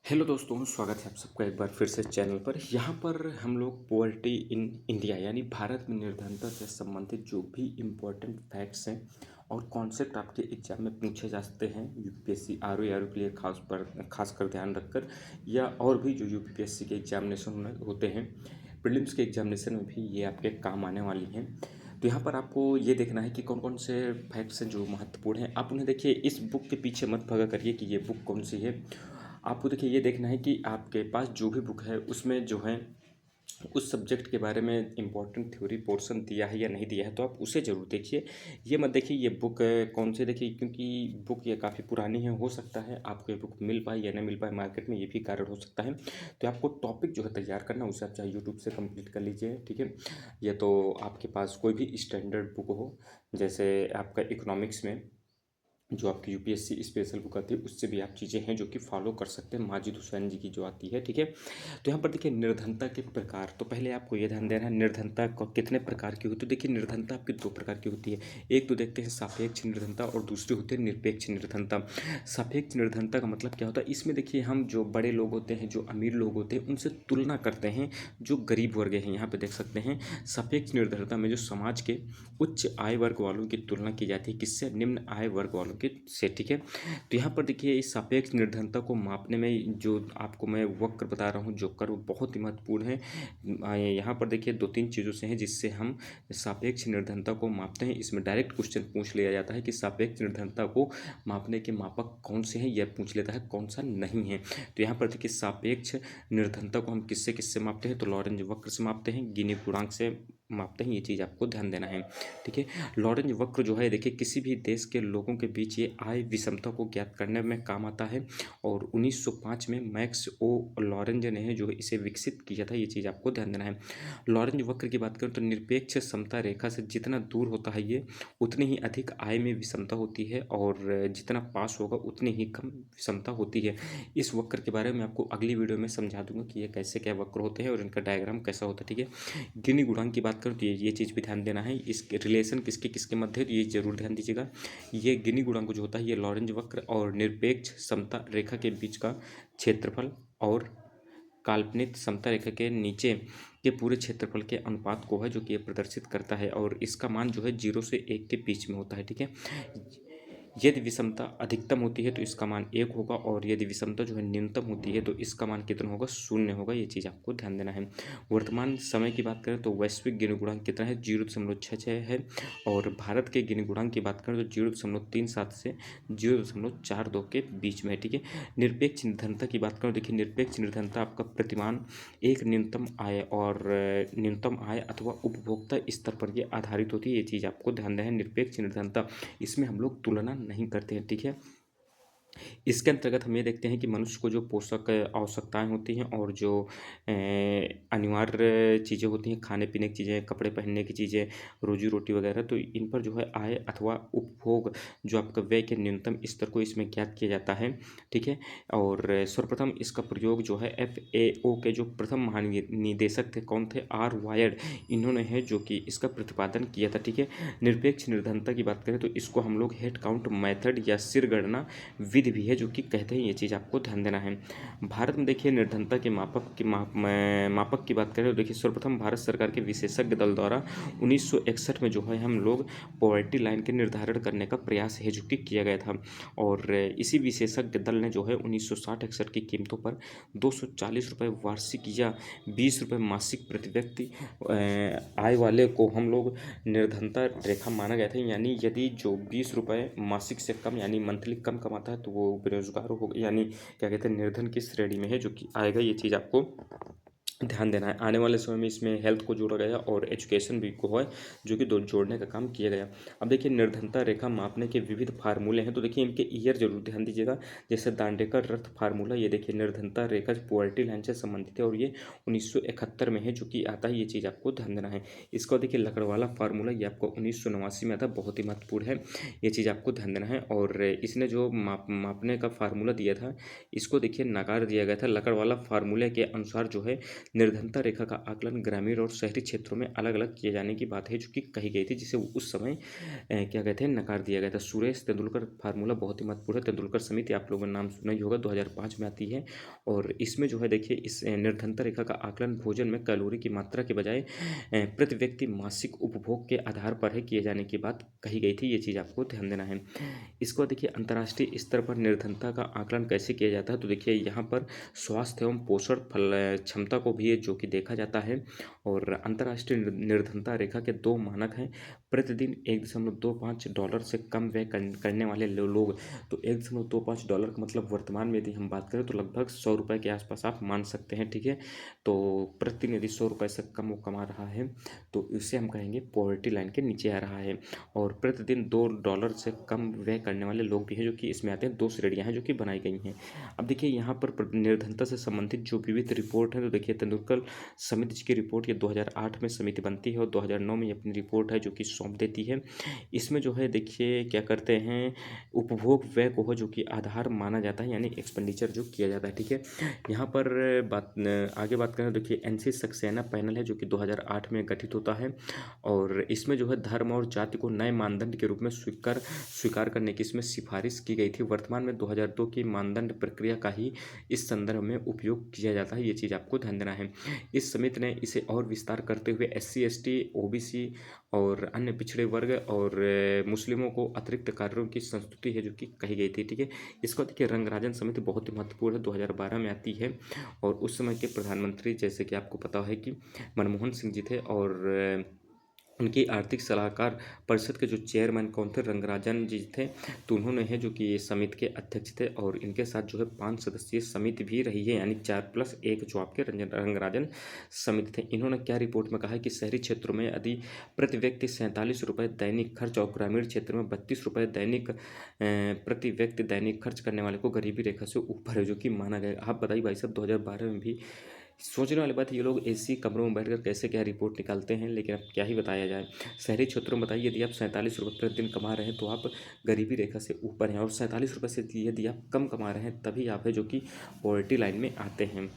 Hello दोस्तों, स्वागत है आप सबका एक बार फिर से चैनल पर। यहाँ पर हम लोग पॉवर्टी इन इंडिया यानी भारत में निर्धनता से संबंधित जो भी इम्पोर्टेंट फैक्ट्स हैं और कॉन्सेप्ट आपके एग्जाम में पूछे जा सकते हैं यूपीएससी आर ओ के लिए खासकर ध्यान रखकर, या और भी जो यूपीएससी के एग्जामिनेशन होते हैं, प्रीलिम्स के एग्जामिनेशन में भी ये आपके काम आने वाली हैं। तो यहाँ पर आपको ये देखना है कि कौन कौन से फैक्ट्स हैं जो महत्वपूर्ण हैं। आप उन्हें देखिए, इस बुक के पीछे मत भागा करिए कि ये बुक कौन सी है। आपको देखिए ये देखना है कि आपके पास जो भी बुक है उसमें जो है उस सब्जेक्ट के बारे में इम्पोर्टेंट थ्योरी पोर्शन दिया है या नहीं दिया है, तो आप उसे ज़रूर देखिए। ये मत देखिए ये बुक कौन सी देखिए, क्योंकि बुक ये काफ़ी पुरानी है, हो सकता है आपको ये बुक मिल पाए या नहीं मिल पाए मार्केट में, ये भी कारण हो सकता है। तो आपको टॉपिक जो है तैयार करना, उसे आप चाहे यूट्यूब से कंप्लीट कर लीजिए, ठीक है। या तो आपके पास कोई भी स्टैंडर्ड बुक हो, जैसे आपका इकोनॉमिक्स में जो आपकी यूपीएससी स्पेशल बुक आती है, उससे भी आप चीज़ें हैं जो कि फॉलो कर सकते हैं, माजिद हुसैन जी की जो आती है, ठीक है। तो यहाँ पर देखिए निर्धनता के प्रकार, तो पहले आपको ये ध्यान देना है निर्धनता कितने प्रकार की होती है। तो देखिए निर्धनता आपकी दो प्रकार की होती है। एक तो देखते हैं सापेक्ष निर्धनता और दूसरी होती है निरपेक्ष निर्धनता। सापेक्ष निर्धनता का मतलब क्या होता है, इसमें देखिए हम जो बड़े लोग होते हैं, जो अमीर लोग होते हैं, उनसे तुलना करते हैं जो गरीब वर्ग हैं। यहाँ पे देख सकते हैं सापेक्ष निर्धनता में जो समाज के उच्च आय वर्ग वालों की तुलना की जाती है, किससे, निम्न आय वर्ग वालों के से, ठीक है। तो यहाँ पर देखिए इस सापेक्ष निर्धनता को मापने में जो आपको मैं वक्र बता रहा हूँ, जो कर्व बहुत ही महत्वपूर्ण है। यहाँ पर देखिए दो तीन चीज़ों से हैं जिससे हम सापेक्ष निर्धनता को मापते हैं। इसमें डायरेक्ट क्वेश्चन पूछ लिया जाता है कि सापेक्ष निर्धनता को मापने के मापक कौन से हैं, यह पूछ लेता है कौन सा नहीं है। तो यहाँ पर देखिए सापेक्ष निर्धनता को हम किससे किससे मापते हैं, तो लॉरेंज वक्र से मापते हैं, गिनी गुणांक से मापते हैं। ये चीज़ आपको ध्यान देना है, ठीक है। लॉरेंज वक्र जो है देखिए किसी भी देश के लोगों के बीच ये आय विषमता को ज्ञात करने में काम आता है, और 1905 में मैक्स ओ लॉरेंज ने जो इसे विकसित किया था। ये चीज़ आपको ध्यान देना है। लॉरेंज वक्र की बात करें तो निरपेक्ष समता रेखा से जितना दूर होता है ये, उतनी ही अधिक आय में विषमता होती है, और जितना पास होगा उतनी ही कम विषमता होती है। इस वक्र के बारे में आपको अगली वीडियो में समझा दूंगा कि ये कैसे क्या वक्र होते हैं और इनका डायग्राम कैसा होता है, ठीक है। गिनी गुणांक की बात करूँ तो ये चीज़ भी ध्यान देना है, इसके रिलेशन किसके किसके मध्य है, तो ये जरूर ध्यान दीजिएगा। ये गिनी गुणांक जो होता है ये लॉरेंज वक्र और निरपेक्ष समता रेखा के बीच का क्षेत्रफल और काल्पनिक समता रेखा के नीचे के पूरे क्षेत्रफल के अनुपात को है जो कि ये प्रदर्शित करता है, और इसका मान जो है 0 से 1 के बीच में होता है, ठीक है। यदि विषमता अधिकतम होती है तो इसका मान 1 होगा, और यदि विषमता जो है न्यूनतम होती है तो इसका मान कितना होगा, 0 होगा। ये चीज़ आपको ध्यान देना है। वर्तमान समय की बात करें तो वैश्विक गिनी गुणांक कितना है, 0.66 है, और भारत के गिनी गुणांक की बात करें तो 0.37 से 0.42 के बीच में है, ठीक है। निरपेक्ष निर्धनता की बात करें, देखिए निरपेक्ष निर्धनता आपका प्रतिमान एक न्यूनतम आय अथवा उपभोक्ता स्तर पर ये आधारित होती है। ये चीज़ आपको ध्यान देना है। निरपेक्ष निर्धनता, इसमें हम लोग तुलना नहीं करते हैं, ठीक है। इसके अंतर्गत हम ये देखते हैं कि मनुष्य को जो पोषक आवश्यकताएं होती हैं और जो अनिवार्य चीज़ें होती हैं, खाने पीने की चीज़ें, कपड़े पहनने की चीज़ें, रोजी रोटी वगैरह, तो इन पर जो है आय अथवा उपभोग जो आपका व्यय के न्यूनतम स्तर को इसमें ज्ञात किया जाता है, ठीक है। और सर्वप्रथम इसका प्रयोग जो है FAO के जो प्रथम महानिदेशक थे, कौन थे, आर वायर्ड, इन्होंने है जो कि इसका प्रतिपादन किया था, ठीक है। निरपेक्ष निर्धनता की बात करें तो इसको हम लोग हेड काउंट मेथड या सिर गणना विधि भी है जो कि कहते हैं। ये चीज़ आपको ध्यान देना है। भारत में देखिए निर्धनता के मापक की बात करें तो देखिए सर्वप्रथम भारत सरकार के विशेषज्ञ दल द्वारा 1961 में जो है हम लोग पॉवर्टी लाइन के निर्धारण करने का प्रयास है जो कि किया गया था, और इसी विशेषज्ञ दल ने जो है 1960-61 की कीमतों पर 240 रुपये वार्षिक या 20 रुपये मासिक प्रति व्यक्ति आय वाले को हम लोग निर्धनता रेखा माना गया था। यानी यदि जो 20 रुपये मासिक से कम यानी मंथली कम कमाता है तो वो बेरोजगार हो, यानी क्या कहते हैं, निर्धन की श्रेणी में है जो कि आएगा। ये चीज़ आपको ध्यान देना है। आने वाले समय में इसमें हेल्थ को जोड़ा गया और एजुकेशन भी को है जो कि दो जोड़ने का काम किया गया। अब देखिए निर्धनता रेखा मापने के विविध फार्मूले हैं, तो देखिए इनके ईयर जरूर ध्यान दीजिएगा। जैसे दांडेकर रथ फार्मूला, ये देखिए निर्धनता रेखा पॉवर्टी लाइन से संबंधित है और ये 1971 में है जो कि आता है। ये चीज़ आपको ध्यान देना है। इसका देखिए लकड़वाला फार्मूला, ये आपको 1989 में आता, बहुत ही महत्वपूर्ण है। ये चीज़ आपको ध्यान देना है। और इसने जो मापने का फार्मूला दिया था, इसको देखिए नकार दिया गया था। लकड़वाला फार्मूले के अनुसार जो है निर्धनता रेखा का आकलन ग्रामीण और शहरी क्षेत्रों में अलग अलग किए जाने की बात है जो कि कही गई थी, जिसे उस समय क्या कहते हैं नकार दिया गया था। सुरेश तेंदुलकर फार्मूला बहुत ही महत्वपूर्ण है। तेंदुलकर समिति आप लोगों ने नाम सुना ही होगा, 2005 में आती है। और इसमें जो है देखिए इस निर्धनता रेखा का आकलन भोजन में कैलोरी की मात्रा के बजाय प्रति व्यक्ति मासिक उपभोग के आधार पर है किए जाने की बात कही गई थी। ये चीज़ आपको ध्यान देना है। इसको देखिए अंतर्राष्ट्रीय स्तर पर निर्धनता का आकलन कैसे किया जाता है, तो देखिए यहाँ पर स्वास्थ्य एवं पोषण फल क्षमता को भी जो कि देखा जाता है। और अंतर्राष्ट्रीय निर्धनता रेखा के 2 मानक हैं। प्रतिदिन $1.25 से कम व्यय करने वाले लोग, तो $1.25 का मतलब वर्तमान में यदि हम बात करें तो लगभग 100 रुपये के आसपास आप मान सकते हैं, ठीक है। तो प्रतिदिन यदि 100 रुपये से कम वो कमा रहा है तो इसे हम कहेंगे पॉवर्टी लाइन के नीचे आ रहा है। और प्रतिदिन $2 से कम व्यय करने वाले लोग भी हैं जो कि इसमें आते हैं। 2 श्रेणियाँ हैं जो कि बनाई गई हैं। अब देखिए यहाँ पर निर्धनता से संबंधित जो विविध रिपोर्ट है, तो देखिए तेंदुलकर समिति की रिपोर्ट ये 2008 में समिति बनती है और 2009 में ये अपनी रिपोर्ट है जो कि सौंप देती है। इसमें जो है देखिए क्या करते हैं, उपभोग व्यय को जो कि आधार माना जाता है, यानी एक्सपेंडिचर जो किया जाता है, ठीक है। यहाँ पर आगे बात करें, देखिए एनसी सक्सेना पैनल है जो कि 2008 में गठित होता है। और इसमें जो है धर्म और जाति को नए मानदंड के रूप में स्वीकार करने की इसमें सिफारिश की गई थी। वर्तमान में 2002 की मानदंड प्रक्रिया का ही इस संदर्भ में उपयोग किया जाता है। ये चीज़ आपको ध्यान देना है। इस समिति ने इसे और विस्तार करते हुए SC ST OBC और अन्य पिछड़े वर्ग और मुस्लिमों को अतिरिक्त कार्यों की संस्तुति है जो कि कही गई थी, ठीक है। इसको देखिए रंगराजन समिति बहुत ही महत्वपूर्ण है, 2012 में आती है। और उस समय के प्रधानमंत्री जैसे कि आपको पता है कि मनमोहन सिंह जी थे, और उनकी आर्थिक सलाहकार परिषद के जो चेयरमैन कौन थे, रंगराजन जी थे। तो उन्होंने है जो कि ये समिति के अध्यक्ष थे, और इनके साथ जो है 5 सदस्यीय समिति भी रही है, यानी 4+1 जो आपके रंगराजन समिति थे। इन्होंने क्या रिपोर्ट में कहा है कि शहरी क्षेत्रों में यदि प्रति व्यक्ति 47 रुपये दैनिक खर्च और ग्रामीण क्षेत्र में 32 रुपये दैनिक प्रति व्यक्ति दैनिक खर्च करने वाले को गरीबी रेखा से ऊपर है जो कि माना गया। आप बताइए भाई साहब, 2012 में भी सोचने वाली बात है, ये लोग एसी कमरों में बैठकर कैसे क्या रिपोर्ट निकालते हैं। लेकिन अब क्या ही बताया जाए। शहरी क्षेत्रों में बताइए, यदि आप 47 रुपये प्रतिदिन कमा रहे हैं तो आप गरीबी रेखा से ऊपर हैं, और 47 रुपये से यदि आप कम कमा रहे हैं तभी आप है जो कि पॉवर्टी लाइन में आते हैं।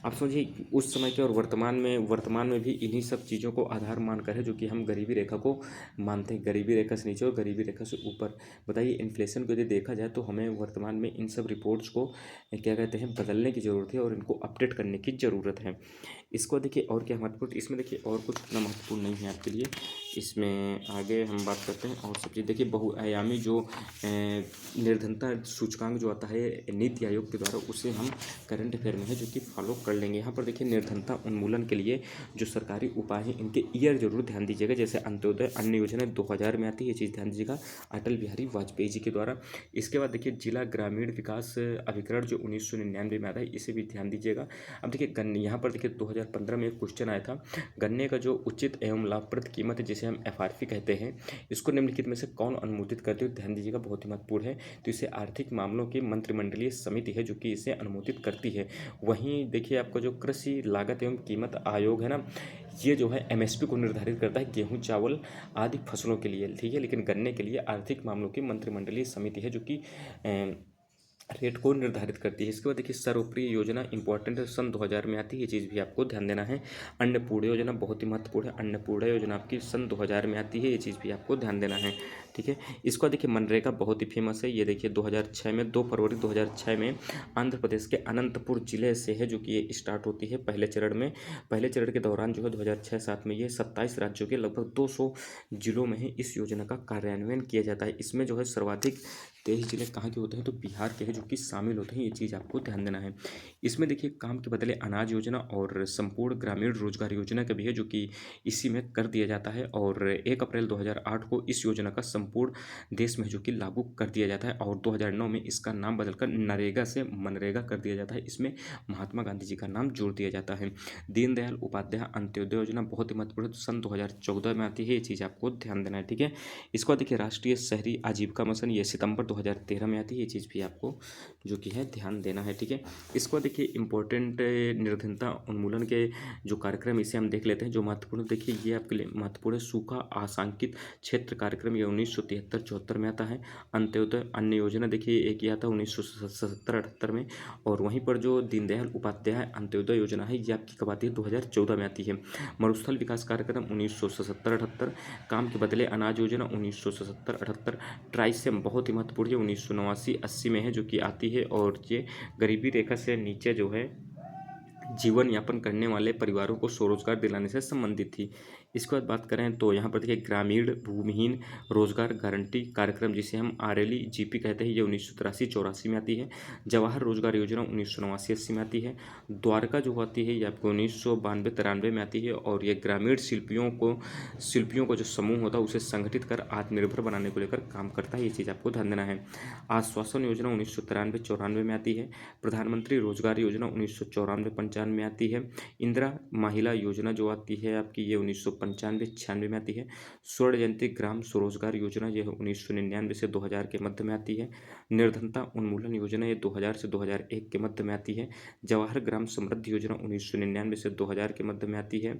आप समझिए उस समय के और वर्तमान में भी इन्हीं सब चीज़ों को आधार मानकर है जो कि हम गरीबी रेखा को मानते हैं। गरीबी रेखा से नीचे और गरीबी रेखा से ऊपर। बताइए इन्फ्लेशन को यदि देखा जाए तो हमें वर्तमान में इन सब रिपोर्ट्स को क्या कहते हैं बदलने की ज़रूरत है और इनको अपडेट करने की ज़रूरत है। इसको देखिए और क्या महत्वपूर्ण, इसमें देखिए और कुछ इतना महत्वपूर्ण नहीं है आपके लिए। इसमें आगे हम बात करते हैं और सब चीज़। देखिए बहुआयामी जो निर्धनता सूचकांक जो आता है नीति आयोग के द्वारा, उसे हम करंट अफेयर में है जो कि फॉलो कर लेंगे। यहाँ पर देखिए निर्धनता उन्मूलन के लिए जो सरकारी उपाय हैं इनके ईयर जरूर ध्यान दीजिएगा। जैसे अंत्योदय अन्न योजना 2000 में आती है, ये चीज़ ध्यान दीजिएगा, अटल बिहारी वाजपेयी जी के द्वारा। इसके बाद देखिए जिला ग्रामीण विकास अभिकरण जो 1999 में आता है, इसे भी ध्यान दीजिएगा। अब देखिए गन्ने, यहाँ पर देखिए 2015 में एक क्वेश्चन आया था, गन्ने का जो उचित एवं लाभप्रद कीमत है जिसे हम FRP कहते हैं, इसको निम्नलिखित में से कौन अनुमोदित करते हो, ध्यान दीजिएगा, बहुत ही महत्वपूर्ण है। तो इसे आर्थिक मामलों की मंत्रिमंडलीय समिति है जो कि इसे अनुमोदित करती है। वहीं देखिए आपका जो कृषि लागत एवं कीमत आयोग है ना, ये जो है MSP को निर्धारित करता है गेहूं चावल आदि फसलों के लिए, ठीक है। लेकिन गन्ने के लिए आर्थिक मामलों की मंत्रिमंडलीय समिति है जो कि रेट को निर्धारित करती है। इसके बाद देखिए सर्वप्रिय योजना इंपॉर्टेंट है, सन 2000 में आती है, ये चीज़ भी आपको ध्यान देना है। अन्नपूर्णा योजना बहुत ही महत्वपूर्ण है, अन्नपूर्णा योजना आपकी सन 2000 में आती है, ये चीज़ भी आपको ध्यान देना है, ठीक है। इसको देखिए मनरेगा बहुत ही फेमस है। ये देखिए 2006 में 2 फरवरी 2006 में आंध्र प्रदेश के अनंतपुर जिले से है जो कि ये स्टार्ट होती है पहले चरण में। पहले चरण के दौरान जो है 2006-07 में ये 27 राज्यों के लगभग 200 जिलों में ही इस योजना का कार्यान्वयन किया जाता है। इसमें जो है सर्वाधिक 23 जिले कहाँ के होते हैं, तो बिहार के हैं जो कि शामिल होते हैं, ये चीज़ आपको ध्यान देना है। इसमें देखिए काम के बदले अनाज योजना और संपूर्ण ग्रामीण रोजगार योजना का भी है जो कि इसी में कर दिया जाता है। और 1 अप्रैल 2008 को इस योजना का संपूर्ण देश में जो कि लागू कर दिया जाता है, और 2009 में इसका नाम बदलकर नरेगा से मनरेगा कर दिया जाता है। इसमें महात्मा गांधी जी का नाम जोड़ दिया जाता है। दीनदयाल उपाध्याय अंत्योदय योजना बहुत ही महत्वपूर्ण, सन 2014 में आती है, ये चीज़ आपको ध्यान देना है, ठीक है। इसको देखिए राष्ट्रीय शहरी आजीविका मिशन, ये सितंबर 2013 में आती है, ये चीज़ भी आपको जो कि है ध्यान देना है, ठीक है। इसके बाद देखिए इम्पोर्टेंट निर्धनता उन्मूलन के जो कार्यक्रम, इसे हम देख लेते हैं। जो महत्वपूर्ण, देखिए ये आपके लिए महत्वपूर्ण है। सूखा आशंकित क्षेत्र कार्यक्रम, ये 1973-74 में आता है। अंत्योदय अन्न योजना, देखिए एक ये आता है 1977-78 में। और वहीं पर जो दीनदयाल उपाध्याय अंत्योदय योजना है, ये आपकी कब आती है? 2014 में आती है। मरुस्थल विकास कार्यक्रम 1977-78, काम के बदले अनाज योजना 1977-78, ट्राइसेम बहुत ही महत्वपूर्ण है, 1989-80 में है, जो कि आती है। और ये गरीबी रेखा से नीचे जो है जीवन यापन करने वाले परिवारों को स्वरोजगार दिलाने से संबंधित थी। इसके बाद बात करें तो यहाँ पर देखिए ग्रामीण भूमिहीन रोजगार गारंटी कार्यक्रम, जिसे हम आरएलई जीपी कहते हैं, ये 1983-84 में आती है। जवाहर रोजगार योजना 1989-80 में आती है। द्वारका जो आती है, ये आपको 1992-93 में आती है। और ये ग्रामीण शिल्पियों को जो समूह होता है उसे संगठित कर आत्मनिर्भर बनाने को लेकर काम करता है, ये चीज़ आपको ध्यान देना है। आश्वासन योजना 1993-94 में आती है। प्रधानमंत्री रोजगार योजना 1994-95 में आती है। इंदिरा महिला योजना जो आती है आपकी, ये 1995-96 में आती है। स्वर्ण जयंती ग्राम स्वरोजगार योजना, ये 1999 से 2000 के मध्य में आती है। निर्धनता उन्मूलन योजना, ये 2000 से 2001 के मध्य में आती है। जवाहर ग्राम समृद्धि योजना 1999 से 2000 के मध्य में आती है।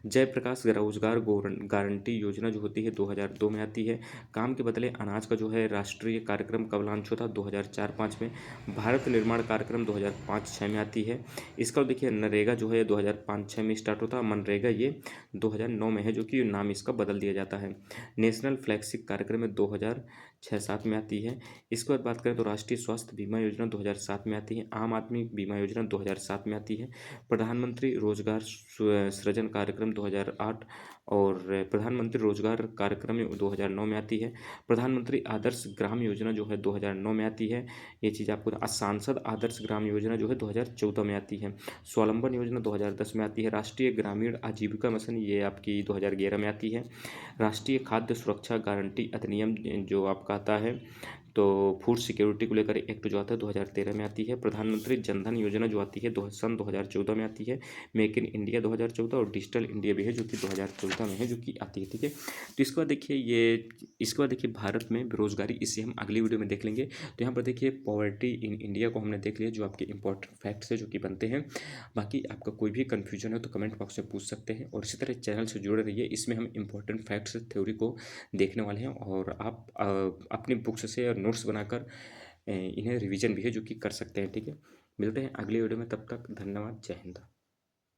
जयप्रकाश रोजगार गारंटी योजना जो होती है 2002 में आती है। काम के बदले अनाज का जो है राष्ट्रीय कार्यक्रम कब लॉन्च होता है? 2004-05 में। भारत निर्माण कार्यक्रम 2005-06 में आती है। इसका देखिए नरेगा जो है 2005-06 में स्टार्ट होता है। मनरेगा ये 2009 में है, जो कि नाम इसका बदल दिया जाता है। नेशनल फ्लैगशिप कार्यक्रम में 2006-07 में आती है। इसके बाद बात करें तो राष्ट्रीय स्वास्थ्य बीमा योजना 2007 में आती है। आम आदमी बीमा योजना 2007 में आती है। प्रधानमंत्री रोजगार सृजन कार्यक्रम 2008 और प्रधानमंत्री रोजगार कार्यक्रम 2009 में आती है। प्रधानमंत्री आदर्श ग्राम योजना जो है 2009 में आती है, ये चीज़ आपको। सांसद आदर्श ग्राम योजना जो है 2014 में आती है। स्वावलंबन योजना 2010 में आती है। राष्ट्रीय ग्रामीण आजीविका मिशन, ये आपकी 2011 में आती है। राष्ट्रीय खाद्य सुरक्षा गारंटी अधिनियम जो आपका आता है, तो फूड सिक्योरिटी को लेकर एक्ट जो आता है 2013 में आती है। प्रधानमंत्री जनधन योजना जो आती है सन 2014 में आती है। मेक इन इंडिया 2014 और डिजिटल इंडिया भी है, जो कि 2014 में है, जो कि आती है, ठीक है। तो इसके बाद देखिए इसके बाद देखिए भारत में बेरोजगारी, इसे हम अगली वीडियो में देख लेंगे। तो यहाँ पर देखिए पॉवर्टी इन इंडिया को हमने देख लिया, जो आपके इंपॉर्टेंट फैक्ट्स है जो कि बनते हैं। बाकी आपका कोई भी कन्फ्यूजन है तो कमेंट बॉक्स में पूछ सकते हैं। और इसी तरह चैनल से जुड़े रहिए, इसमें हम इंपॉर्टेंट फैक्ट्स थ्योरी को देखने वाले हैं। और आप अपनी बुक्स से नोट्स बनाकर इन्हें रिवीजन भी है जो कि कर सकते हैं, ठीक है। मिलते हैं अगली वीडियो में, तब तक धन्यवाद, जय हिंद।